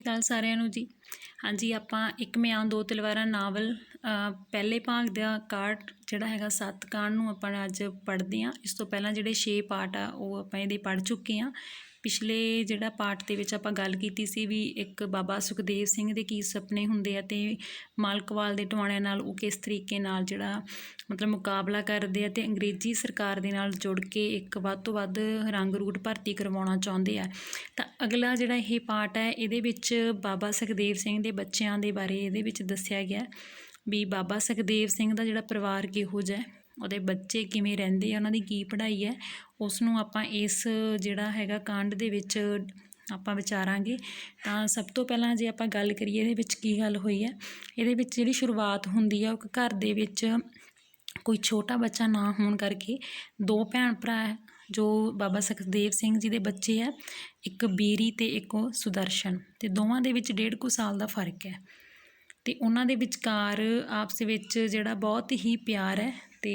ਗੱਲ ਸਾਰਿਆਂ ਨੂੰ ਜੀ। ਹਾਂਜੀ, ਆਪਾਂ ਇੱਕ ਮਿਆਨ ਦੋ ਤਲਵਾਰਾਂ ਨਾਵਲ ਪਹਿਲੇ ਭਾਗ ਦਾ ਕਾਂਡ ਜਿਹੜਾ ਹੈਗਾ 7 ਕਾਂਡ ਨੂੰ ਆਪਾਂ ਅੱਜ ਪੜ੍ਹਦੇ ਹਾਂ। ਇਸ ਤੋਂ ਪਹਿਲਾਂ ਜਿਹੜੇ 6 ਪਾਰਟ ਆ ਉਹ ਆਪਾਂ ਇਹਦੇ ਪੜ੍ਹ ਚੁੱਕੇ ਹਾਂ। ਪਿਛਲੇ ਜਿਹੜਾ ਪਾਰਟ ਦੇ ਵਿੱਚ ਆਪਾਂ ਗੱਲ ਕੀਤੀ ਸੀ ਵੀ ਇੱਕ ਬਾਬਾ ਸੁਖਦੇਵ ਸਿੰਘ ਦੇ ਕੀ ਸੁਪਨੇ ਹੁੰਦੇ ਆ ਅਤੇ ਮਾਲਕਵਾਲ ਦੇ ਟਵਾਣਿਆਂ ਨਾਲ ਉਹ ਕਿਸ ਤਰੀਕੇ ਨਾਲ ਜਿਹੜਾ ਮਤਲਬ ਮੁਕਾਬਲਾ ਕਰਦੇ ਆ ਅਤੇ ਅੰਗਰੇਜ਼ੀ ਸਰਕਾਰ ਦੇ ਨਾਲ ਜੁੜ ਕੇ ਇੱਕ ਵੱਧ ਤੋਂ ਵੱਧ ਰੰਗ ਰੂਟ ਭਰਤੀ ਕਰਵਾਉਣਾ ਚਾਹੁੰਦੇ ਆ। ਤਾਂ ਅਗਲਾ ਜਿਹੜਾ ਇਹ ਪਾਰਟ ਹੈ ਇਹਦੇ ਵਿੱਚ ਬਾਬਾ ਸੁਖਦੇਵ ਸਿੰਘ ਦੇ ਬੱਚਿਆਂ ਦੇ ਬਾਰੇ ਇਹਦੇ ਵਿੱਚ ਦੱਸਿਆ ਗਿਆ ਵੀ ਬਾਬਾ ਸੁਖਦੇਵ ਸਿੰਘ ਦਾ ਜਿਹੜਾ ਪਰਿਵਾਰ ਕਿਹੋ ਜਿਹਾ, ਉਹਦੇ ਬੱਚੇ ਕਿਵੇਂ ਰਹਿੰਦੇ ਆ, ਉਹਨਾਂ ਦੀ ਕੀ ਪੜ੍ਹਾਈ ਹੈ, ਉਸ ਨੂੰ ਆਪਾਂ ਇਸ ਜਿਹੜਾ ਹੈਗਾ ਕਾਂਡ ਦੇ ਵਿੱਚ ਆਪਾਂ ਵਿਚਾਰਾਂਗੇ। ਤਾਂ ਸਭ ਤੋਂ ਪਹਿਲਾਂ ਜੇ ਆਪਾਂ ਗੱਲ ਕਰੀਏ ਇਹਦੇ ਵਿੱਚ ਕੀ ਗੱਲ ਹੋਈ ਹੈ, ਇਹਦੇ ਵਿੱਚ ਜਿਹੜੀ ਸ਼ੁਰੂਆਤ ਹੁੰਦੀ ਆ ਉਹ ਘਰ ਦੇ ਵਿੱਚ ਕੋਈ ਛੋਟਾ ਬੱਚਾ ਨਾ ਹੋਣ ਕਰਕੇ 2 ਭੈਣ ਭਰਾ ਹੈ ਜੋ ਬਾਬਾ ਸੁਖਦੇਵ ਸਿੰਘ ਜੀ ਦੇ ਬੱਚੇ ਹੈ, ਇੱਕ ਬੀਰੀ ਅਤੇ ਇੱਕ ਸੁਦਰਸ਼ਨ, ਅਤੇ ਦੋਵਾਂ ਦੇ ਵਿੱਚ 1.5 ਕੁ ਸਾਲ ਦਾ ਫਰਕ ਹੈ। ਅਤੇ ਉਹਨਾਂ ਦੇ ਵਿਚਕਾਰ ਆਪਸ ਵਿੱਚ ਜਿਹੜਾ ਬਹੁਤ ਹੀ ਪਿਆਰ ਹੈ ਅਤੇ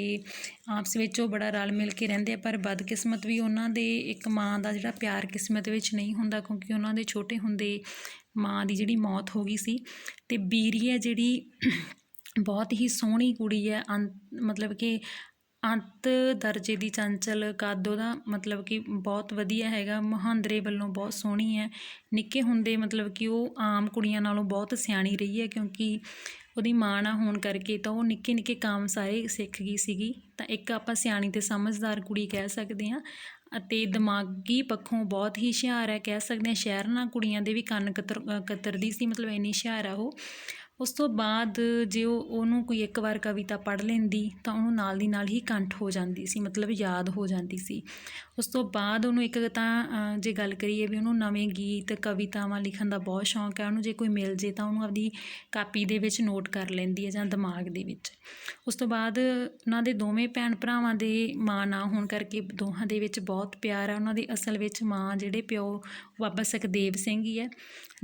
ਆਪਸ ਵਿੱਚ ਉਹ ਬੜਾ ਰਲ ਮਿਲ ਕੇ ਰਹਿੰਦੇ ਆ। ਪਰ ਬਦਕਿਸਮਤ ਵੀ ਉਹਨਾਂ ਦੇ ਇੱਕ ਮਾਂ ਦਾ ਜਿਹੜਾ ਪਿਆਰ ਕਿਸਮਤ ਵਿੱਚ ਨਹੀਂ ਹੁੰਦਾ, ਕਿਉਂਕਿ ਉਹਨਾਂ ਦੇ ਛੋਟੇ ਹੁੰਦੇ ਮਾਂ ਦੀ ਜਿਹੜੀ ਮੌਤ ਹੋ ਗਈ ਸੀ। ਅਤੇ ਬੀਰੀ ਹੈ ਜਿਹੜੀ ਬਹੁਤ ਹੀ ਸੋਹਣੀ ਕੁੜੀ ਹੈ, ਮਤਲਬ ਕਿ ਅੰਤ ਦਰਜੇ ਦੀ ਚੰਚਲ, ਕੱਦ ਉਹਦਾ ਮਤਲਬ ਕਿ ਬਹੁਤ ਵਧੀਆ ਹੈਗਾ, ਮੁਹਾਂਦਰੇ ਵੱਲੋਂ ਬਹੁਤ ਸੋਹਣੀ ਹੈ। ਨਿੱਕੇ ਹੁੰਦੇ ਮਤਲਬ ਕਿ ਉਹ ਆਮ ਕੁੜੀਆਂ ਨਾਲੋਂ ਬਹੁਤ ਸਿਆਣੀ ਰਹੀ ਹੈ, ਕਿਉਂਕਿ ਉਹਦੀ ਮਾਂ ਨਾ ਹੋਣ ਕਰਕੇ ਤਾਂ ਉਹ ਨਿੱਕੇ ਨਿੱਕੇ ਕੰਮ ਸਾਰੇ ਸਿੱਖ ਗਈ ਸੀਗੀ। ਤਾਂ ਇੱਕ ਆਪਾਂ ਸਿਆਣੀ ਅਤੇ ਸਮਝਦਾਰ ਕੁੜੀ ਕਹਿ ਸਕਦੇ ਹਾਂ, ਅਤੇ ਦਿਮਾਗੀ ਪੱਖੋਂ ਬਹੁਤ ਹੀ ਹੁਸ਼ਿਆਰ ਹੈ, ਕਹਿ ਸਕਦੇ ਹਾਂ ਸ਼ਹਿਰਨਾਂ ਕੁੜੀਆਂ ਦੇ ਵੀ ਕੰਨ ਕਤਰਦੀ ਸੀ, ਮਤਲਬ ਇੰਨੀ ਹੁਸ਼ਿਆਰ ਆ ਉਹ। ਉਸ ਤੋਂ ਬਾਅਦ ਜੇ ਉਹਨੂੰ ਕੋਈ ਇੱਕ ਵਾਰ ਕਵਿਤਾ ਪੜ੍ਹ ਲੈਂਦੀ ਤਾਂ ਉਹਨੂੰ ਨਾਲ ਦੀ ਨਾਲ ਹੀ ਕੰਠ ਹੋ ਜਾਂਦੀ ਸੀ, ਮਤਲਬ ਯਾਦ ਹੋ ਜਾਂਦੀ ਸੀ। ਉਸ ਤੋਂ ਬਾਅਦ ਉਹਨੂੰ ਇੱਕ ਤਾਂ ਜੇ ਗੱਲ ਕਰੀਏ ਵੀ ਉਹਨੂੰ ਨਵੇਂ ਗੀਤ ਕਵਿਤਾਵਾਂ ਲਿਖਣ ਦਾ ਬਹੁਤ ਸ਼ੌਂਕ ਹੈ, ਉਹਨੂੰ ਜੇ ਕੋਈ ਮਿਲ ਜੇ ਤਾਂ ਉਹਨੂੰ ਆਪਦੀ ਕਾਪੀ ਦੇ ਵਿੱਚ ਨੋਟ ਕਰ ਲੈਂਦੀ ਹੈ ਜਾਂ ਦਿਮਾਗ ਦੇ ਵਿੱਚ। ਉਸ ਤੋਂ ਬਾਅਦ ਉਹਨਾਂ ਦੇ ਦੋਵੇਂ ਭੈਣ ਭਰਾਵਾਂ ਦੇ ਮਾਂ ਨਾ ਹੋਣ ਕਰਕੇ ਦੋਹਾਂ ਦੇ ਵਿੱਚ ਬਹੁਤ ਪਿਆਰ ਹੈ। ਉਹਨਾਂ ਦੀ ਅਸਲ ਵਿੱਚ ਮਾਂ ਜਿਹੜੇ ਪਿਓ ਬਾਬਾ ਸੁਖਦੇਵ ਸਿੰਘ ਹੀ ਹੈ।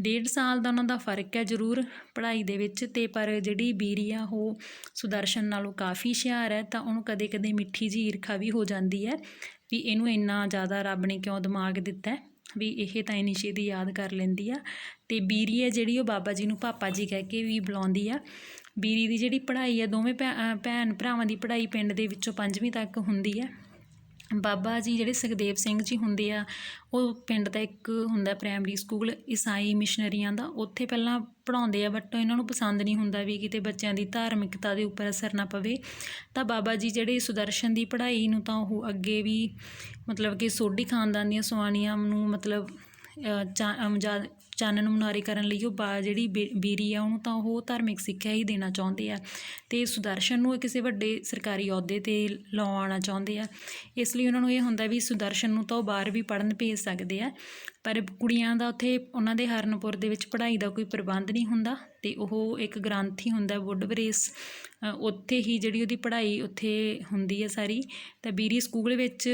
1.5 ਸਾਲ ਦਾ ਉਹਨਾਂ ਦਾ ਫਰਕ ਹੈ ਜ਼ਰੂਰ ਪੜ੍ਹਾਈ ਦੇ ਵਿੱਚ, ਅਤੇ ਪਰ ਜਿਹੜੀ ਬੀਰੀ ਆ ਉਹ ਸੁਦਰਸ਼ਨ ਨਾਲੋਂ ਕਾਫੀ ਹੁਸ਼ਿਆਰ ਹੈ। ਤਾਂ ਉਹਨੂੰ ਕਦੇ ਕਦੇ ਮਿੱਠੀ ਜਿਹੀ ਈਰਖਾ ਵੀ ਹੋ ਜਾਂਦੀ ਹੈ ਵੀ ਇਹਨੂੰ ਇੰਨਾ ਜ਼ਿਆਦਾ ਰੱਬ ਨੇ ਕਿਉਂ ਦਿਮਾਗ ਦਿੱਤਾ ਵੀ ਇਹ ਤਾਂ ਇੰਨੀ ਛੇਤੀ ਯਾਦ ਕਰ ਲੈਂਦੀ ਆ। ਅਤੇ ਬੀਰੀ ਹੈ ਜਿਹੜੀ ਉਹ ਬਾਬਾ ਜੀ ਨੂੰ ਪਾਪਾ ਜੀ ਕਹਿ ਕੇ ਵੀ ਬੁਲਾਉਂਦੀ ਆ। ਬੀਰੀ ਦੀ ਜਿਹੜੀ ਪੜ੍ਹਾਈ ਹੈ ਦੋਵੇਂ ਭੈਣ ਭਰਾਵਾਂ ਦੀ ਪੜ੍ਹਾਈ ਪਿੰਡ ਦੇ ਵਿੱਚੋਂ 5ਵੀਂ ਤੱਕ ਹੁੰਦੀ ਹੈ। ਬਾਬਾ ਜੀ ਜਿਹੜੇ ਸੁਖਦੇਵ ਸਿੰਘ ਜੀ ਹੁੰਦੇ ਆ ਉਹ ਪਿੰਡ ਦਾ ਇੱਕ ਹੁੰਦਾ ਪ੍ਰਾਇਮਰੀ ਸਕੂਲ ਈਸਾਈ ਮਿਸ਼ਨਰੀਆਂ ਦਾ, ਉੱਥੇ ਪਹਿਲਾਂ ਪੜ੍ਹਾਉਂਦੇ ਆ, ਬਟ ਇਹਨਾਂ ਨੂੰ ਪਸੰਦ ਨਹੀਂ ਹੁੰਦਾ ਵੀ ਕਿਤੇ ਬੱਚਿਆਂ ਦੀ ਧਾਰਮਿਕਤਾ ਦੇ ਉੱਪਰ ਅਸਰ ਨਾ ਪਵੇ। ਤਾਂ ਬਾਬਾ ਜੀ ਜਿਹੜੇ ਸੁਦਰਸ਼ਨ ਦੀ ਪੜ੍ਹਾਈ ਨੂੰ ਤਾਂ ਉਹ ਅੱਗੇ ਵੀ ਮਤਲਬ ਕਿ ਸੋਢੀ ਖਾਨਦਾਨ ਦੀਆਂ ਸਵਾਣੀਆਂ ਨੂੰ ਮਤਲਬ ਚਾਨਣ ਮੁਨਾਰੇ ਕਰਨ ਲਈ ਉਹ ਜਿਹੜੀ ਬੀਰੀ ਆ ਉਹਨੂੰ ਤਾਂ ਉਹ ਧਾਰਮਿਕ ਸਿੱਖਿਆ ਹੀ ਦੇਣਾ ਚਾਹੁੰਦੇ ਆ, ਅਤੇ ਸੁਦਰਸ਼ਨ ਨੂੰ ਕਿਸੇ ਵੱਡੇ ਸਰਕਾਰੀ ਅਹੁਦੇ 'ਤੇ ਲਾਉਣਾ ਚਾਹੁੰਦੇ ਆ। ਇਸ ਲਈ ਉਹਨਾਂ ਨੂੰ ਇਹ ਹੁੰਦਾ ਵੀ ਸੁਦਰਸ਼ਨ ਨੂੰ ਤਾਂ ਉਹ ਬਾਹਰ ਵੀ ਪੜ੍ਹਨ ਭੇਜ ਸਕਦੇ ਆ, ਪਰ ਕੁੜੀਆਂ ਦਾ ਉੱਥੇ ਉਹਨਾਂ ਦੇ ਹਰਨਪੁਰ ਦੇ ਵਿੱਚ ਪੜ੍ਹਾਈ ਦਾ ਕੋਈ ਪ੍ਰਬੰਧ ਨਹੀਂ ਹੁੰਦਾ, ਅਤੇ ਉਹ ਇੱਕ ਗ੍ਰੰਥੀ ਹੁੰਦਾ ਵੁੱਡਵਰੇਸ, ਉੱਥੇ ਹੀ ਜਿਹੜੀ ਉਹਦੀ ਪੜ੍ਹਾਈ ਉੱਥੇ ਹੁੰਦੀ ਹੈ ਸਾਰੀ। ਤਾਂ ਬੀਰੀ ਸਕੂਲ ਵਿੱਚ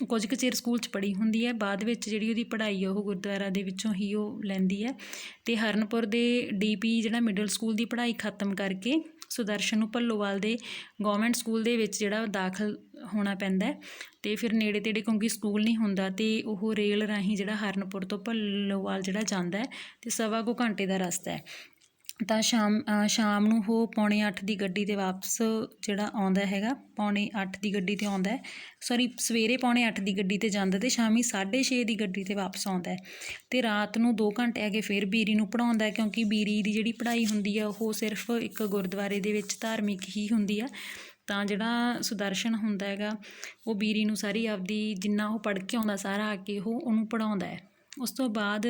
ਕੁਝ ਕੁ ਚਿਰ ਸਕੂਲ 'ਚ ਪੜ੍ਹੀ ਹੁੰਦੀ ਹੈ, ਬਾਅਦ ਵਿੱਚ ਜਿਹੜੀ ਉਹਦੀ ਪੜ੍ਹਾਈ ਉਹ ਗੁਰਦੁਆਰਾ ਦੇ ਵਿੱਚੋਂ ਹੀ ਉਹ ਲੈਂਦੀ ਹੈ। ਅਤੇ ਹਰਨਪੁਰ ਦੇ DP ਜਿਹੜਾ ਮਿਡਲ ਸਕੂਲ ਦੀ ਪੜ੍ਹਾਈ ਖ਼ਤਮ ਕਰਕੇ ਸੁਦਰਸ਼ਨ ਨੂੰ ਭੱਲੋਵਾਲ ਦੇ ਗੌਰਮੈਂਟ ਸਕੂਲ ਦੇ ਵਿੱਚ ਜਿਹੜਾ ਦਾਖਲ ਹੋਣਾ ਪੈਂਦਾ, ਅਤੇ ਫਿਰ ਨੇੜੇ ਤੇੜੇ ਕਿਉਂਕਿ ਸਕੂਲ ਨਹੀਂ ਹੁੰਦਾ, ਅਤੇ ਉਹ ਰੇਲ ਰਾਹੀਂ ਜਿਹੜਾ ਹਰਨਪੁਰ ਤੋਂ ਭੱਲੋਵਾਲ ਜਿਹੜਾ ਜਾਂਦਾ ਅਤੇ 1.25 ਘੰਟੇ ਦਾ ਰਸਤਾ ਹੈ। ਤਾਂ ਸ਼ਾਮ ਨੂੰ ਉਹ 7:45 ਦੀ ਗੱਡੀ 'ਤੇ ਵਾਪਸ ਜਿਹੜਾ ਆਉਂਦਾ ਹੈਗਾ, 7:45 ਦੀ ਗੱਡੀ 'ਤੇ ਆਉਂਦਾ, ਸਵੇਰੇ 7:45 ਦੀ ਗੱਡੀ 'ਤੇ ਜਾਂਦਾ ਅਤੇ ਸ਼ਾਮੀ 6:30 ਦੀ ਗੱਡੀ 'ਤੇ ਵਾਪਸ ਆਉਂਦਾ। ਅਤੇ ਰਾਤ ਨੂੰ 2 ਘੰਟੇ ਅੱਗੇ ਫਿਰ ਬੀਰੀ ਨੂੰ ਪੜ੍ਹਾਉਂਦਾ, ਕਿਉਂਕਿ ਬੀਰੀ ਦੀ ਜਿਹੜੀ ਪੜ੍ਹਾਈ ਹੁੰਦੀ ਆ ਉਹ ਸਿਰਫ ਇੱਕ ਗੁਰਦੁਆਰੇ ਦੇ ਵਿੱਚ ਧਾਰਮਿਕ ਹੀ ਹੁੰਦੀ ਆ। ਤਾਂ ਜਿਹੜਾ ਸੁਦਰਸ਼ਨ ਹੁੰਦਾ ਹੈਗਾ ਉਹ ਬੀਰੀ ਨੂੰ ਸਾਰੀ ਆਪਦੀ ਜਿੰਨਾ ਉਹ ਪੜ੍ਹ ਕੇ ਆਉਂਦਾ ਸਾਰਾ ਆ ਕੇ ਉਹਨੂੰ ਪੜ੍ਹਾਉਂਦਾ ਹੈ। ਉਸ ਤੋਂ ਬਾਅਦ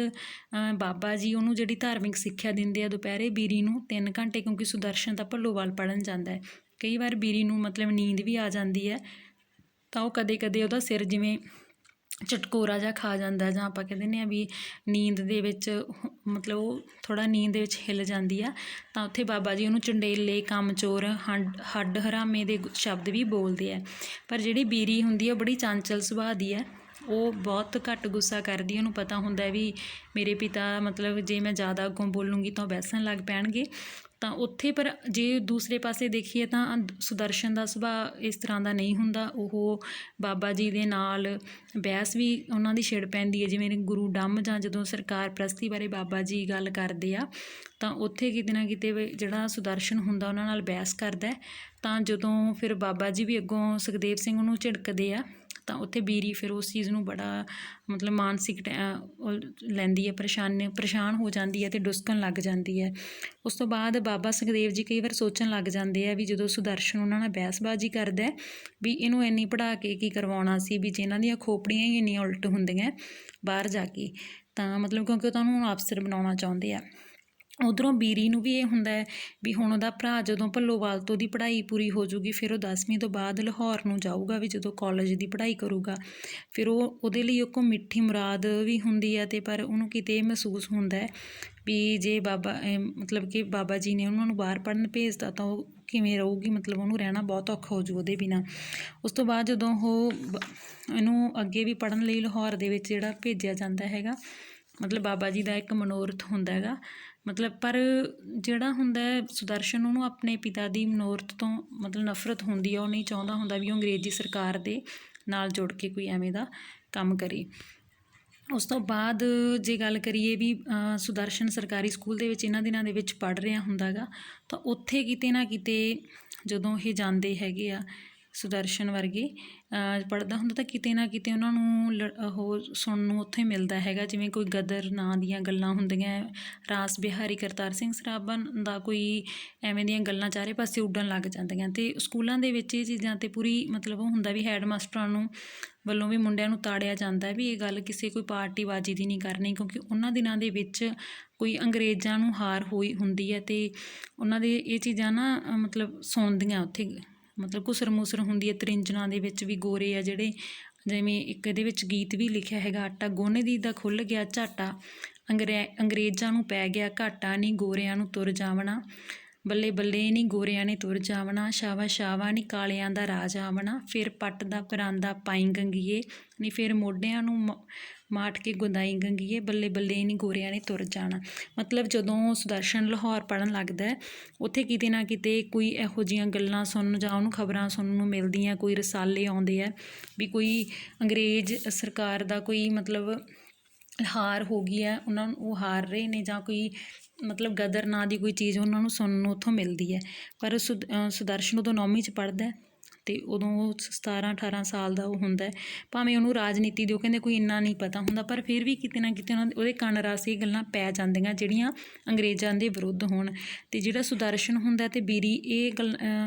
ਬਾਬਾ ਜੀ ਉਹਨੂੰ ਜਿਹੜੀ ਧਾਰਮਿਕ ਸਿੱਖਿਆ ਦਿੰਦੇ ਆ ਦੁਪਹਿਰੇ ਬੀਰੀ ਨੂੰ 3 ਘੰਟੇ, ਕਿਉਂਕਿ ਸੁਦਰਸ਼ਨ ਤਾਂ ਭੱਲੋਵਾਲ ਪੜ੍ਹਨ ਜਾਂਦਾ ਹੈ। ਕਈ ਵਾਰ ਬੀਰੀ ਨੂੰ ਮਤਲਬ ਨੀਂਦ ਵੀ ਆ ਜਾਂਦੀ ਹੈ, ਤਾਂ ਉਹ ਕਦੇ ਕਦੇ ਉਹਦਾ ਸਿਰ ਜਿਵੇਂ ਝਟਕੋਰਾ ਜਿਹਾ ਖਾ ਜਾਂਦਾ, ਜਾਂ ਆਪਾਂ ਕਹਿ ਦਿੰਦੇ ਹਾਂ ਵੀ ਨੀਂਦ ਦੇ ਵਿੱਚ ਮਤਲਬ ਉਹ ਥੋੜ੍ਹਾ ਨੀਂਦ ਦੇ ਵਿੱਚ ਹਿੱਲ ਜਾਂਦੀ ਆ। ਤਾਂ ਉੱਥੇ ਬਾਬਾ ਜੀ ਉਹਨੂੰ ਚੰਡੇਲੇ, ਕਾਮਚੋਰ, ਹੱਡ ਹਰਾਮੇ ਦੇ ਸ਼ਬਦ ਵੀ ਬੋਲਦੇ ਆ। ਪਰ ਜਿਹੜੀ ਬੀਰੀ ਹੁੰਦੀ ਹੈ ਉਹ ਬੜੀ ਚੰਚਲ ਸੁਭਾਅ ਦੀ ਹੈ, ਉਹ ਬਹੁਤ ਘੱਟ ਗੁੱਸਾ ਕਰਦੀ। ਉਹਨੂੰ ਪਤਾ ਹੁੰਦਾ ਵੀ ਮੇਰੇ ਪਿਤਾ ਮਤਲਬ ਜੇ ਮੈਂ ਜ਼ਿਆਦਾ ਅੱਗੋਂ ਬੋਲੂੰਗੀ ਤਾਂ ਉਹ ਬਹਿਸਣ ਲੱਗ ਪੈਣਗੇ, ਤਾਂ ਉੱਥੇ ਪਰ ਜੇ ਦੂਸਰੇ ਪਾਸੇ ਦੇਖੀਏ ਤਾਂ ਸੁਦਰਸ਼ਨ ਦਾ ਸੁਭਾਅ ਇਸ ਤਰ੍ਹਾਂ ਦਾ ਨਹੀਂ ਹੁੰਦਾ। ਉਹ ਬਾਬਾ ਜੀ ਦੇ ਨਾਲ ਬਹਿਸ ਵੀ ਉਹਨਾਂ ਦੀ ਛਿੜ ਪੈਂਦੀ ਹੈ, ਜਿਵੇਂ ਗੁਰੂ ਡੰਮ ਜਾਂ ਜਦੋਂ ਸਰਕਾਰ ਪ੍ਰਸਤੀ ਬਾਰੇ ਬਾਬਾ ਜੀ ਗੱਲ ਕਰਦੇ ਆ ਤਾਂ ਉੱਥੇ ਕਿਤੇ ਨਾ ਕਿਤੇ ਜਿਹੜਾ ਸੁਦਰਸ਼ਨ ਹੁੰਦਾ ਉਹਨਾਂ ਨਾਲ ਬਹਿਸ ਕਰਦਾ। ਤਾਂ ਜਦੋਂ ਫਿਰ ਬਾਬਾ ਜੀ ਵੀ ਅੱਗੋਂ ਸੁਖਦੇਵ ਸਿੰਘ ਨੂੰ ਝਿੜਕਦੇ ਆ ਤਾਂ ਉੱਥੇ ਬੀਰੀ ਫਿਰ ਉਸ ਚੀਜ਼ ਨੂੰ ਬੜਾ ਮਤਲਬ ਮਾਨਸਿਕ ਲੈਂਦੀ ਹੈ, ਪਰੇਸ਼ਾਨ ਹੋ ਜਾਂਦੀ ਹੈ ਅਤੇ ਡੁਸਕਣ ਲੱਗ ਜਾਂਦੀ ਹੈ। ਉਸ ਤੋਂ ਬਾਅਦ ਬਾਬਾ ਸੁਖਦੇਵ ਜੀ ਕਈ ਵਾਰ ਸੋਚਣ ਲੱਗ ਜਾਂਦੇ ਆ ਵੀ ਜਦੋਂ ਸੁਦਰਸ਼ਨ ਉਹਨਾਂ ਨਾਲ ਬਹਿਸਬਾਜ਼ੀ ਕਰਦਾ ਵੀ ਇਹਨੂੰ ਇੰਨੀ ਪੜ੍ਹਾ ਕੇ ਕੀ ਕਰਵਾਉਣਾ ਸੀ, ਵੀ ਜੇ ਇਹਨਾਂ ਦੀਆਂ ਖੋਪੜੀਆਂ ਹੀ ਇੰਨੀਆਂ ਉਲਟ ਹੁੰਦੀਆਂ ਬਾਹਰ ਜਾ ਕੇ, ਤਾਂ ਮਤਲਬ ਕਿਉਂਕਿ ਉਹ ਤਾਂ ਉਹਨੂੰ ਅਫਸਰ ਬਣਾਉਣਾ ਚਾਹੁੰਦੇ ਆ। ਉੱਧਰੋਂ ਬੀਰੀ ਨੂੰ ਵੀ ਇਹ ਹੁੰਦਾ ਹੈ ਵੀ ਹੁਣ ਉਹਦਾ ਭਰਾ ਜਦੋਂ ਭੱਲੋਵਾਲ ਤੋਂ ਉਹਦੀ ਪੜ੍ਹਾਈ ਪੂਰੀ ਹੋ ਜੂਗੀ ਫਿਰ ਉਹ 10ਵੀਂ ਤੋਂ ਬਾਅਦ ਲਾਹੌਰ ਨੂੰ ਜਾਊਗਾ ਵੀ ਜਦੋਂ ਕਾਲਜ ਦੀ ਪੜ੍ਹਾਈ ਕਰੂਗਾ। ਫਿਰ ਉਹਦੇ ਲਈ ਉਹ ਮਿੱਠੀ ਮੁਰਾਦ ਵੀ ਹੁੰਦੀ ਹੈ, ਅਤੇ ਪਰ ਉਹਨੂੰ ਕਿਤੇ ਇਹ ਮਹਿਸੂਸ ਹੁੰਦਾ ਵੀ ਜੇ ਮਤਲਬ ਕਿ ਬਾਬਾ ਜੀ ਨੇ ਉਹਨਾਂ ਨੂੰ ਬਾਹਰ ਪੜ੍ਹਨ ਭੇਜਦਾ ਤਾਂ ਉਹ ਕਿਵੇਂ ਰਹੂਗੀ, ਮਤਲਬ ਉਹਨੂੰ ਰਹਿਣਾ ਬਹੁਤ ਔਖਾ ਹੋ ਜੂ ਉਹਦੇ ਬਿਨਾਂ। ਉਸ ਤੋਂ ਬਾਅਦ ਜਦੋਂ ਉਹ ਇਹਨੂੰ ਅੱਗੇ ਵੀ ਪੜ੍ਹਨ ਲਈ ਲਾਹੌਰ ਦੇ ਵਿੱਚ ਜਿਹੜਾ ਭੇਜਿਆ ਜਾਂਦਾ ਹੈਗਾ, ਮਤਲਬ ਬਾਬਾ ਜੀ ਦਾ ਇੱਕ ਮਨੋਰਥ ਹੁੰਦਾ ਹੈਗਾ, ਮਤਲਬ ਪਰ ਜਿਹੜਾ ਹੁੰਦਾ ਸੁਦਰਸ਼ਨ ਉਹਨੂੰ ਆਪਣੇ ਪਿਤਾ ਦੀ ਮਨੋਰਥ ਤੋਂ ਮਤਲਬ ਨਫ਼ਰਤ ਹੁੰਦੀ ਆ। ਉਹ ਨਹੀਂ ਚਾਹੁੰਦਾ ਹੁੰਦਾ ਵੀ ਉਹ ਅੰਗਰੇਜ਼ੀ ਸਰਕਾਰ ਦੇ ਨਾਲ ਜੁੜ ਕੇ ਕੋਈ ਐਵੇਂ ਦਾ ਕੰਮ ਕਰੇ। ਉਸ ਤੋਂ ਬਾਅਦ ਜੇ ਗੱਲ ਕਰੀਏ ਵੀ ਸੁਦਰਸ਼ਨ ਸਰਕਾਰੀ ਸਕੂਲ ਦੇ ਵਿੱਚ ਇਹਨਾਂ ਦਿਨਾਂ ਦੇ ਵਿੱਚ ਪੜ੍ਹ ਰਿਹਾ ਹੁੰਦਾ ਗਾ, ਤਾਂ ਉੱਥੇ ਕਿਤੇ ਨਾ ਕਿਤੇ ਜਦੋਂ ਇਹ ਜਾਂਦੇ ਹੈਗੇ ਆ ਸੁਦਰਸ਼ਨ ਵਰਗੇ ਪੜ੍ਹਦਾ ਹੁੰਦਾ ਤਾਂ ਕਿਤੇ ਨਾ ਕਿਤੇ ਉਹਨਾਂ ਨੂੰ ਉਹ ਸੁਣਨ ਨੂੰ ਉੱਥੇ ਮਿਲਦਾ ਹੈਗਾ, ਜਿਵੇਂ ਕੋਈ ਗਦਰ ਨਾਂ ਦੀਆਂ ਗੱਲਾਂ ਹੁੰਦੀਆਂ, ਰਾਸ ਬਿਹਾਰੀ ਕਰਤਾਰ ਸਿੰਘ ਸਰਾਭਾ ਦਾ ਕੋਈ ਐਵੇਂ ਦੀਆਂ ਗੱਲਾਂ ਚਾਰੇ ਪਾਸੇ ਉੱਡਣ ਲੱਗ ਜਾਂਦੀਆਂ। ਅਤੇ ਸਕੂਲਾਂ ਦੇ ਵਿੱਚ ਇਹ ਚੀਜ਼ਾਂ 'ਤੇ ਪੂਰੀ ਮਤਲਬ ਉਹ ਹੁੰਦਾ ਵੀ ਹੈਡ ਮਾਸਟਰਾਂ ਨੂੰ ਵੱਲੋਂ ਵੀ ਮੁੰਡਿਆਂ ਨੂੰ ਤਾੜਿਆ ਜਾਂਦਾ ਵੀ ਇਹ ਗੱਲ ਕਿਸੇ ਕੋਈ ਪਾਰਟੀਬਾਜ਼ੀ ਦੀ ਨਹੀਂ ਕਰਨੀ, ਕਿਉਂਕਿ ਉਹਨਾਂ ਦਿਨਾਂ ਦੇ ਵਿੱਚ ਕੋਈ ਅੰਗਰੇਜ਼ਾਂ ਨੂੰ ਹਾਰ ਹੋਈ ਹੁੰਦੀ ਹੈ ਅਤੇ ਉਹਨਾਂ ਦੇ ਇਹ ਚੀਜ਼ਾਂ ਨਾ ਮਤਲਬ ਸੁਣਦੀਆਂ ਉੱਥੇ, ਮਤਲਬ ਘੁਸਰ ਮੁਸਰ ਹੁੰਦੀ ਹੈ। ਤ੍ਰਿੰਜਣਾ ਦੇ ਵਿੱਚ ਵੀ ਗੋਰੇ ਆ ਜਿਹੜੇ, ਜਿਵੇਂ ਇੱਕ ਇਹਦੇ ਵਿੱਚ ਗੀਤ ਵੀ ਲਿਖਿਆ ਹੈਗਾ, ਆਟਾ ਗੁੰਨ ਦੀ ਦਾ ਖੁੱਲ੍ਹ ਗਿਆ ਝਾਟਾ, ਅੰਗਰੇਜ਼ਾਂ ਨੂੰ ਪੈ ਗਿਆ ਘਾਟਾ, ਨਹੀਂ ਗੋਰਿਆਂ ਨੂੰ ਤੁਰ ਜਾਵਣਾ, ਬੱਲੇ ਬੱਲੇ ਨਹੀਂ ਗੋਰਿਆਂ ਨੇ ਤੁਰ ਜਾਵਣਾ, ਸ਼ਾਵਾ ਸ਼ਾਵਾ ਨਹੀਂ ਕਾਲਿਆਂ ਦਾ ਰਾਜ ਆਵਣਾ, ਫਿਰ ਪੱਟ ਦਾ ਪਰਾਂਦਾ ਪਾਈ ਗੰਗੀਏ, ਨਹੀਂ ਫਿਰ ਮੋਢਿਆਂ ਨੂੰ ਮਾਟ ਕੇ ਗੁੰਦਾਈ ਗੰਗੀਏ, ਬੱਲੇ ਬੱਲੇ ਨਹੀਂ ਗੋਰਿਆਂ ਨੇ ਤੁਰ ਜਾਣਾ। ਮਤਲਬ ਜਦੋਂ ਸੁਦਰਸ਼ਨ ਲਾਹੌਰ ਪੜ੍ਹਨ ਲੱਗਦਾ ਉੱਥੇ ਕਿਤੇ ਨਾ ਕਿਤੇ ਕੋਈ ਇਹੋ ਜਿਹੀਆਂ ਗੱਲਾਂ ਸੁਣਨ ਜਾਂ ਉਹਨੂੰ ਖਬਰਾਂ ਸੁਣਨ ਨੂੰ ਮਿਲਦੀਆਂ, ਕੋਈ ਰਸਾਲੇ ਆਉਂਦੇ ਆ ਵੀ ਕੋਈ ਅੰਗਰੇਜ਼ ਸਰਕਾਰ ਦਾ ਕੋਈ ਮਤਲਬ ਹਾਰ ਹੋ ਗਈ ਹੈ, ਉਹਨਾਂ ਨੂੰ ਉਹ ਹਾਰ ਰਹੇ ਨੇ, ਜਾਂ ਕੋਈ ਮਤਲਬ ਗਦਰ ਨਾਂ ਦੀ ਕੋਈ ਚੀਜ਼ ਉਹਨਾਂ ਨੂੰ ਸੁਣਨ ਨੂੰ ਉੱਥੋਂ ਮਿਲਦੀ ਹੈ। ਪਰ ਸੁਦਰਸ਼ਨ ਉਦੋਂ 9ਵੀਂ 'ਚ ਪੜ੍ਹਦਾ ਅਤੇ ਉਦੋਂ ਉਹ 17-18 ਸਾਲ ਦਾ ਉਹ ਹੁੰਦਾ, ਭਾਵੇਂ ਉਹਨੂੰ ਰਾਜਨੀਤੀ ਦੇ ਉਹ ਕਹਿੰਦੇ ਕੋਈ ਇੰਨਾ ਨਹੀਂ ਪਤਾ ਹੁੰਦਾ, ਪਰ ਫਿਰ ਵੀ ਕਿਤੇ ਨਾ ਕਿਤੇ ਉਹਦੇ ਕੰਨ ਰਸ ਇਹ ਗੱਲਾਂ ਪੈ ਜਾਂਦੀਆਂ ਜਿਹੜੀਆਂ ਅੰਗਰੇਜ਼ਾਂ ਦੇ ਵਿਰੁੱਧ ਹੋਣ। ਅਤੇ ਜਿਹੜਾ ਸੁਦਰਸ਼ਨ ਹੁੰਦਾ ਅਤੇ ਬੀਰੀ ਇਹ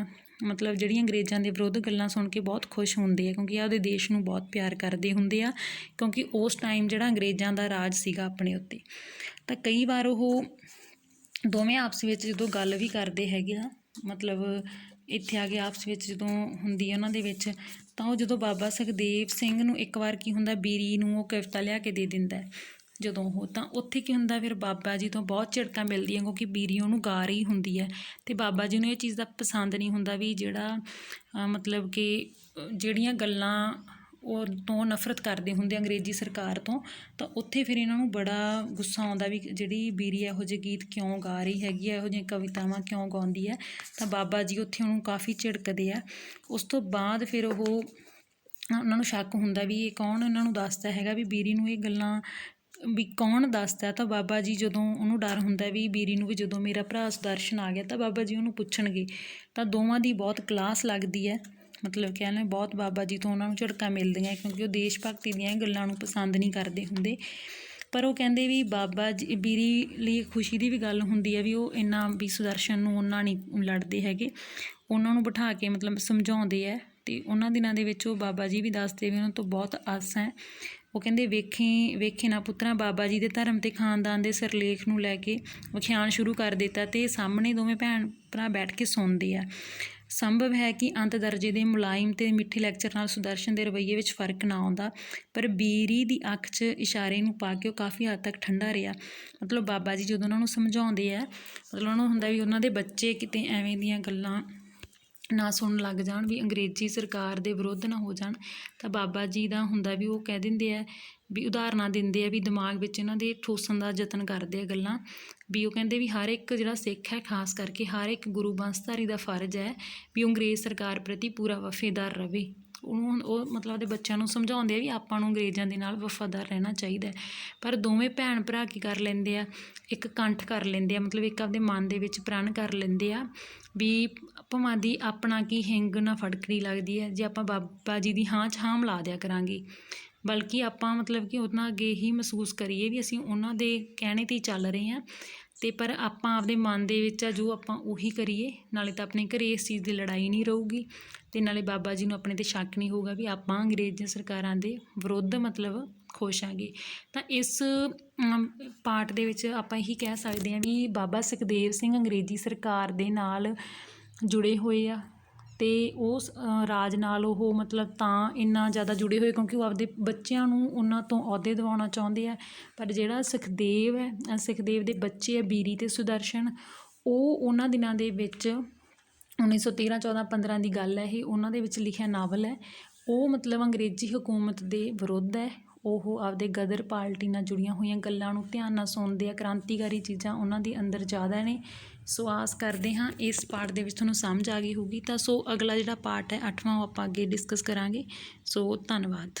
ਮਤਲਬ ਜਿਹੜੀਆਂ ਅੰਗਰੇਜ਼ਾਂ ਦੇ ਵਿਰੁੱਧ ਗੱਲਾਂ ਸੁਣ ਕੇ ਬਹੁਤ ਖੁਸ਼ ਹੁੰਦੇ ਆ, ਕਿਉਂਕਿ ਆਪਦੇ ਦੇਸ਼ ਨੂੰ ਬਹੁਤ ਪਿਆਰ ਕਰਦੇ ਹੁੰਦੇ ਆ, ਕਿਉਂਕਿ ਉਸ ਟਾਈਮ ਜਿਹੜਾ ਅੰਗਰੇਜ਼ਾਂ ਦਾ ਰਾਜ ਸੀਗਾ ਆਪਣੇ ਉੱਤੇ। ਤਾਂ ਕਈ ਵਾਰ ਉਹ ਦੋਵੇਂ ਆਪਸ ਵਿੱਚ ਜਦੋਂ ਗੱਲ ਵੀ ਕਰਦੇ ਹੈਗੇ ਆ, ਮਤਲਬ ਇੱਥੇ ਆ ਕੇ ਆਪਸ ਵਿੱਚ ਜਦੋਂ ਹੁੰਦੀ ਹੈ ਉਹਨਾਂ ਦੇ ਵਿੱਚ, ਤਾਂ ਉਹ ਜਦੋਂ ਬਾਬਾ ਸੁਖਦੇਵ ਸਿੰਘ ਨੂੰ ਇੱਕ ਵਾਰ ਕੀ ਹੁੰਦਾ ਬੀਰੀ ਨੂੰ ਉਹ ਕਵਿਤਾ ਲਿਆ ਕੇ ਦੇ ਦਿੰਦਾ ਜਦੋਂ ਉਹ, ਤਾਂ ਉੱਥੇ ਕੀ ਹੁੰਦਾ ਫਿਰ ਬਾਬਾ ਜੀ ਤੋਂ ਬਹੁਤ ਝਿੜਕਾਂ ਮਿਲਦੀਆਂ, ਕਿਉਂਕਿ ਬੀਰੀ ਉਹਨੂੰ ਗਾ ਰਹੀ ਹੁੰਦੀ ਹੈ ਅਤੇ ਬਾਬਾ ਜੀ ਨੂੰ ਇਹ ਚੀਜ਼ ਦਾ ਪਸੰਦ ਨਹੀਂ ਹੁੰਦਾ ਵੀ ਜਿਹੜਾ ਮਤਲਬ ਕਿ ਜਿਹੜੀਆਂ ਗੱਲਾਂ ਉਹ ਤੋਂ ਨਫ਼ਰਤ ਕਰਦੇ ਹੁੰਦੇ ਅੰਗਰੇਜ਼ੀ ਸਰਕਾਰ ਤੋਂ, ਤਾਂ ਉੱਥੇ ਫਿਰ ਇਹਨਾਂ ਨੂੰ ਬੜਾ ਗੁੱਸਾ ਆਉਂਦਾ ਵੀ ਜਿਹੜੀ ਬੀਰੀ ਇਹੋ ਜਿਹੇ ਗੀਤ ਕਿਉਂ ਗਾ ਰਹੀ ਹੈਗੀ ਆ, ਇਹੋ ਜਿਹੀਆਂ ਕਵਿਤਾਵਾਂ ਕਿਉਂ ਗਾਉਂਦੀ ਹੈ। ਤਾਂ ਬਾਬਾ ਜੀ ਉੱਥੇ ਉਹਨੂੰ ਕਾਫੀ ਝਿੜਕਦੇ ਆ। ਉਸ ਤੋਂ ਬਾਅਦ ਫਿਰ ਉਹਨਾਂ ਨੂੰ ਸ਼ੱਕ ਹੁੰਦਾ ਵੀ ਇਹ ਕੌਣ ਇਹਨਾਂ ਨੂੰ ਦੱਸਦਾ ਹੈਗਾ ਵੀ ਬੀਰੀ ਨੂੰ ਇਹ ਗੱਲਾਂ ਵੀ ਕੌਣ ਦੱਸਦਾ। ਤਾਂ ਬਾਬਾ ਜੀ ਜਦੋਂ ਉਹਨੂੰ ਡਰ ਹੁੰਦਾ ਵੀ ਬੀਰੀ ਨੂੰ ਵੀ ਜਦੋਂ ਮੇਰਾ ਭਰਾ ਸੁਦਰਸ਼ਨ ਆ ਗਿਆ ਤਾਂ ਬਾਬਾ ਜੀ ਉਹਨੂੰ ਪੁੱਛਣਗੇ, ਤਾਂ ਦੋਵਾਂ ਦੀ ਬਹੁਤ ਕਲਾਸ ਲੱਗਦੀ ਹੈ, ਮਤਲਬ ਕਹਿ ਲਓ ਬਹੁਤ ਬਾਬਾ ਜੀ ਤੋਂ ਉਹਨਾਂ ਨੂੰ ਝਿੜਕਾਂ ਮਿਲਦੀਆਂ, ਕਿਉਂਕਿ ਉਹ ਦੇਸ਼ ਭਗਤੀ ਦੀਆਂ ਇਹ ਗੱਲਾਂ ਨੂੰ ਪਸੰਦ ਨਹੀਂ ਕਰਦੇ ਹੁੰਦੇ। ਪਰ ਉਹ ਕਹਿੰਦੇ ਵੀ ਬਾਬਾ ਜੀ ਬੀਰੀ ਲਈ ਖੁਸ਼ੀ ਦੀ ਵੀ ਗੱਲ ਹੁੰਦੀ ਹੈ ਵੀ ਉਹ ਇੰਨਾ ਵੀ ਸੁਦਰਸ਼ਨ ਨੂੰ ਉਹਨਾਂ ਨਹੀਂ ਲੜਦੇ ਹੈਗੇ, ਉਹਨਾਂ ਨੂੰ ਬਿਠਾ ਕੇ ਮਤਲਬ ਸਮਝਾਉਂਦੇ ਹੈ। ਅਤੇ ਉਹਨਾਂ ਦਿਨਾਂ ਦੇ ਵਿੱਚ ਉਹ ਬਾਬਾ ਜੀ ਵੀ ਦੱਸਦੇ ਵੀ ਉਹਨਾਂ ਤੋਂ ਬਹੁਤ ਆਸ ਹੈ। ਉਹ ਕਹਿੰਦੇ ਵੇਖੇ ਨਾ ਪੁੱਤਰਾ, ਬਾਬਾ ਜੀ ਦੇ ਧਰਮ ਅਤੇ ਖਾਨਦਾਨ ਦੇ ਸਿਰਲੇਖ ਨੂੰ ਲੈ ਕੇ ਵਿਖਿਆਨ ਸ਼ੁਰੂ ਕਰ ਦਿੱਤਾ ਅਤੇ ਸਾਹਮਣੇ ਦੋਵੇਂ ਭੈਣ ਭਰਾ ਬੈਠ ਕੇ ਸੁਣਦੇ ਆ। ਸੰਭਵ ਹੈ ਕਿ ਅੰਤ ਦਰਜੇ ਦੇ ਮੁਲਾਇਮ ਅਤੇ ਮਿੱਠੇ ਲੈਕਚਰ ਨਾਲ ਸੁਦਰਸ਼ਨ ਦੇ ਰਵੱਈਏ ਵਿੱਚ ਫਰਕ ਨਾ ਆਉਂਦਾ, ਪਰ ਬੀਰੀ ਦੀ ਅੱਖ 'ਚ ਇਸ਼ਾਰੇ ਨੂੰ ਪਾ ਕੇ ਉਹ ਕਾਫੀ ਹੱਦ ਤੱਕ ਠੰਡਾ ਰਿਹਾ। ਮਤਲਬ ਬਾਬਾ ਜੀ ਜਦੋਂ ਉਹਨਾਂ ਨੂੰ ਸਮਝਾਉਂਦੇ ਆ, ਮਤਲਬ ਉਹਨਾਂ ਨੂੰ ਹੁੰਦਾ ਵੀ ਉਹਨਾਂ ਦੇ ਬੱਚੇ ਕਿਤੇ ਐਵੇਂ ਦੀਆਂ ਗੱਲਾਂ ਨਾ ਸੁਣਨ ਲੱਗ ਜਾਣ, ਵੀ ਅੰਗਰੇਜ਼ੀ ਸਰਕਾਰ ਦੇ ਵਿਰੁੱਧ ਨਾ ਹੋ ਜਾਣ। ਤਾਂ ਬਾਬਾ ਜੀ ਦਾ ਹੁੰਦਾ ਵੀ ਉਹ ਕਹਿ ਦਿੰਦੇ ਆ ਵੀ ਉਦਾਹਰਨਾਂ ਦਿੰਦੇ ਆ ਵੀ ਦਿਮਾਗ ਵਿੱਚ ਇਹਨਾਂ ਦੇ ਠੋਸਣ ਦਾ ਯਤਨ ਕਰਦੇ ਆ ਗੱਲਾਂ। ਵੀ ਉਹ ਕਹਿੰਦੇ ਵੀ ਹਰ ਇੱਕ ਜਿਹੜਾ ਸਿੱਖ ਹੈ, ਖਾਸ ਕਰਕੇ ਹਰ ਇੱਕ ਗੁਰੂ ਬੰਸਧਾਰੀ ਦਾ ਫਰਜ਼ ਹੈ ਵੀ ਉਹ ਅੰਗਰੇਜ਼ ਸਰਕਾਰ ਪ੍ਰਤੀ ਪੂਰਾ ਵਫਾਦਾਰ ਰਹੇ। ਉਹਨੂੰ ਉਹ ਮਤਲਬ ਆਪਦੇ ਬੱਚਿਆਂ ਨੂੰ ਸਮਝਾਉਂਦੇ ਆ ਵੀ ਆਪਾਂ ਨੂੰ ਅੰਗਰੇਜ਼ਾਂ ਦੇ ਨਾਲ ਵਫਾਦਾਰ ਰਹਿਣਾ ਚਾਹੀਦਾ। ਪਰ ਦੋਵੇਂ ਭੈਣ ਭਰਾ ਕੀ ਕਰ ਲੈਂਦੇ ਆ, ਇੱਕ ਕੰਠ ਕਰ ਲੈਂਦੇ ਆ, ਮਤਲਬ ਇੱਕ ਆਪਦੇ ਮਨ ਦੇ ਵਿੱਚ ਪ੍ਰਣ ਕਰ ਲੈਂਦੇ ਆ ਵੀ ਭਾਵਾਂ ਦੀ ਆਪਣਾ ਕੀ ਹਿੰਗ ਨਾ ਫਟਕਰੀ ਲੱਗਦੀ ਹੈ ਜੇ ਆਪਾਂ ਬਾਬਾ ਜੀ ਦੀ ਹਾਂ 'ਚ ਹਾਂ ਮਿਲਾ ਦਿਆ ਕਰਾਂਗੇ। ਬਲਕਿ ਆਪਾਂ ਮਤਲਬ ਕਿ ਉਹਨਾਂ ਅੱਗੇ ਹੀ ਮਹਿਸੂਸ ਕਰੀਏ ਵੀ ਅਸੀਂ ਉਹਨਾਂ ਦੇ ਕਹਿਣੇ 'ਤੇ ਹੀ ਚੱਲ ਰਹੇ ਹਾਂ। ਅਤੇ ਪਰ ਆਪਾਂ ਆਪਦੇ ਮਨ ਦੇ ਵਿੱਚ ਆ ਜੋ ਆਪਾਂ ਉਹੀ ਕਰੀਏ, ਨਾਲੇ ਤਾਂ ਆਪਣੇ ਘਰ ਇਸ ਚੀਜ਼ ਦੀ ਲੜਾਈ ਨਹੀਂ ਰਹੂਗੀ ਅਤੇ ਨਾਲੇ ਬਾਬਾ ਜੀ ਨੂੰ ਆਪਣੇ 'ਤੇ ਸ਼ੱਕ ਨਹੀਂ ਹੋਊਗਾ ਵੀ ਆਪਾਂ ਅੰਗਰੇਜ਼ ਸਰਕਾਰਾਂ ਦੇ ਵਿਰੁੱਧ ਮਤਲਬ ਖੁਸ਼ ਆਂਗੇ। ਤਾਂ ਇਸ ਪਾਰਟ ਦੇ ਵਿੱਚ ਆਪਾਂ ਇਹੀ ਕਹਿ ਸਕਦੇ ਹਾਂ ਵੀ ਬਾਬਾ ਸੁਖਦੇਵ ਸਿੰਘ ਅੰਗਰੇਜ਼ੀ ਸਰਕਾਰ ਦੇ ਨਾਲ ਜੁੜੇ ਹੋਏ ਆ ਅਤੇ ਉਸ ਰਾਜ ਨਾਲ ਉਹ ਮਤਲਬ ਤਾਂ ਇੰਨਾ ਜ਼ਿਆਦਾ ਜੁੜੇ ਹੋਏ ਕਿਉਂਕਿ ਉਹ ਆਪਦੇ ਬੱਚਿਆਂ ਨੂੰ ਉਹਨਾਂ ਤੋਂ ਅਹੁਦੇ ਦਿਵਾਉਣਾ ਚਾਹੁੰਦੇ ਆ। ਪਰ ਜਿਹੜਾ ਸੁਖਦੇਵ ਹੈ, ਸੁਖਦੇਵ ਦੇ ਬੱਚੇ ਆ ਬੀਰੀ ਅਤੇ ਸੁਦਰਸ਼ਨ, ਉਹ ਉਹਨਾਂ ਦਿਨਾਂ ਦੇ ਵਿੱਚ 1913 14 15 ਦੀ ਗੱਲ ਹੈ ਇਹ, ਉਹਨਾਂ ਦੇ ਵਿੱਚ ਲਿਖਿਆ ਨਾਵਲ ਹੈ। ਉਹ ਮਤਲਬ ਅੰਗਰੇਜ਼ੀ ਹਕੂਮਤ ਦੇ ਵਿਰੁੱਧ ਹੈ। ਉਹ ਆਪਦੇ ਗਦਰ ਪਾਰਟੀ ਨਾਲ ਜੁੜੀਆਂ ਹੋਈਆਂ ਗੱਲਾਂ ਨੂੰ ਧਿਆਨ ਨਾਲ ਸੁਣਦੇ ਆ, ਕ੍ਰਾਂਤੀਕਾਰੀ ਚੀਜ਼ਾਂ ਉਹਨਾਂ ਦੇ ਅੰਦਰ ਜ਼ਿਆਦਾ ਨੇ। ਸੋ ਆਸ ਕਰਦੇ ਹਾਂ ਇਸ ਪਾਰਟ ਦੇ ਵਿੱਚ ਤੁਹਾਨੂੰ ਸਮਝ ਆ ਗਈ ਹੋਊਗੀ। ਤਾਂ ਸੋ ਅਗਲਾ ਜਿਹੜਾ ਪਾਰਟ ਹੈ 8ਵਾਂ, ਉਹ ਆਪਾਂ ਅੱਗੇ ਡਿਸਕਸ ਕਰਾਂਗੇ। ਸੋ ਧੰਨਵਾਦ।